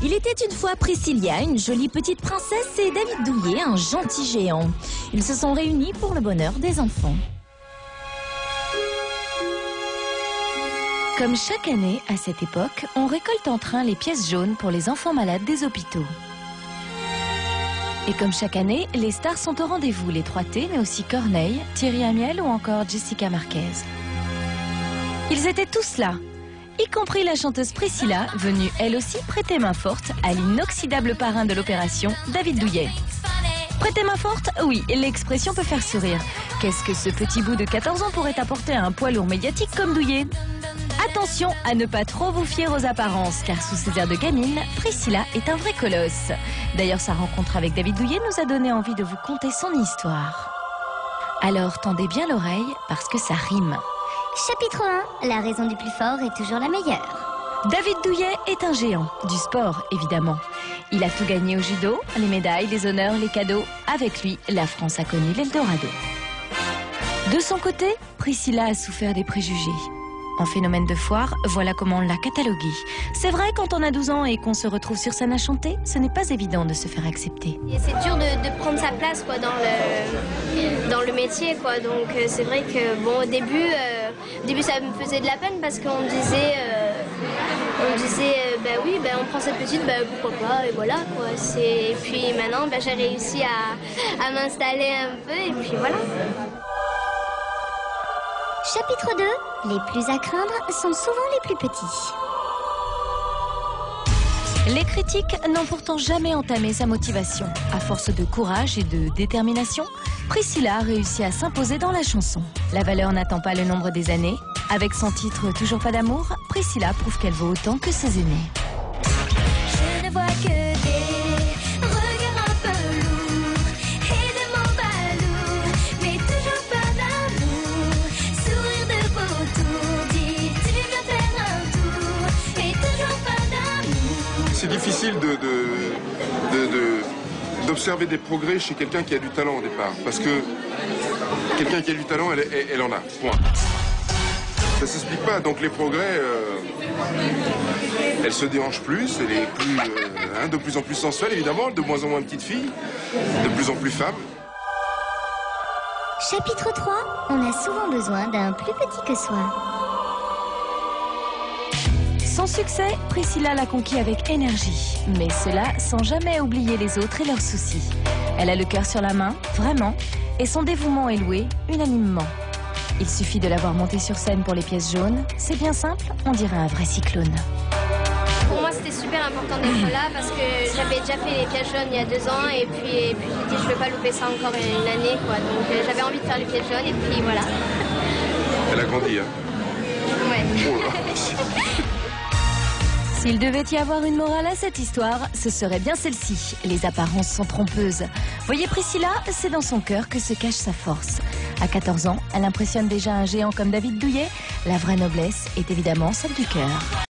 Il était une fois Priscilla, une jolie petite princesse, et David Douillet, un gentil géant. Ils se sont réunis pour le bonheur des enfants. Comme chaque année, à cette époque, on récolte en train les pièces jaunes pour les enfants malades des hôpitaux. Et comme chaque année, les stars sont au rendez-vous, les 3T, mais aussi Corneille, Thierry Amiel ou encore Jessica Marquez. Ils étaient tous là, y compris la chanteuse Priscilla, venue elle aussi prêter main forte à l'inoxydable parrain de l'opération, David Douillet. Prêter main forte, oui, l'expression peut faire sourire. Qu'est-ce que ce petit bout de 14 ans pourrait apporter à un poids lourd médiatique comme Douillet? Attention à ne pas trop vous fier aux apparences, car sous ses airs de gamine, Priscilla est un vrai colosse. D'ailleurs, sa rencontre avec David Douillet nous a donné envie de vous conter son histoire. Alors tendez bien l'oreille, parce que ça rime. Chapitre 1. La raison du plus fort est toujours la meilleure. David Douillet est un géant, du sport évidemment. Il a tout gagné au judo, les médailles, les honneurs, les cadeaux. Avec lui, la France a connu l'Eldorado. De son côté, Priscilla a souffert des préjugés. En phénomène de foire, voilà comment on l'a catalogué. C'est vrai, quand on a 12 ans et qu'on se retrouve sur scène à chanter, ce n'est pas évident de se faire accepter. Et c'est dur de prendre sa place quoi, dans le métier. Quoi. Donc c'est vrai que bon, au début ça me faisait de la peine parce qu'on me disait, bah oui, bah, on prend cette petite, bah, pourquoi pas, et voilà. Quoi. Et puis maintenant, bah, j'ai réussi à m'installer un peu et puis voilà. Chapitre 2. Les plus à craindre sont souvent les plus petits. Les critiques n'ont pourtant jamais entamé sa motivation. À force de courage et de détermination, Priscilla a réussi à s'imposer dans la chanson. La valeur n'attend pas le nombre des années. Avec son titre « Toujours pas d'amour », Priscilla prouve qu'elle vaut autant que ses aînés. Je ne vois que des regards un peu lourds et des mots balourds, mais toujours pas d'amour. Sourire de vautour, dit tu viens faire un tour, et toujours pas d'amour. C'est difficile d'observer des progrès chez quelqu'un qui a du talent au départ. Parce que quelqu'un qui a du talent, elle en a. Point. Ça ne s'explique pas. Donc les progrès, elle se déhanche plus, elle est plus, de plus en plus sensuelle évidemment, de moins en moins petite fille, de plus en plus femme. Chapitre 3. On a souvent besoin d'un plus petit que soi. Son succès, Priscilla l'a conquis avec énergie, mais cela sans jamais oublier les autres et leurs soucis. Elle a le cœur sur la main, vraiment, et son dévouement est loué unanimement. Il suffit de la voir monter sur scène pour les pièces jaunes. C'est bien simple, on dirait un vrai cyclone. Pour moi, c'était super important d'être là parce que j'avais déjà fait les pièces jaunes il y a 2 ans et puis j'ai dit je ne vais pas louper ça encore une année. Quoi. Donc j'avais envie de faire les pièces jaunes et puis voilà. Elle a grandi, hein. Ouais. Oh là. S'il devait y avoir une morale à cette histoire, ce serait bien celle-ci. Les apparences sont trompeuses. Voyez Priscilla, c'est dans son cœur que se cache sa force. À 14 ans, elle impressionne déjà un géant comme David Douillet. La vraie noblesse est évidemment celle du cœur.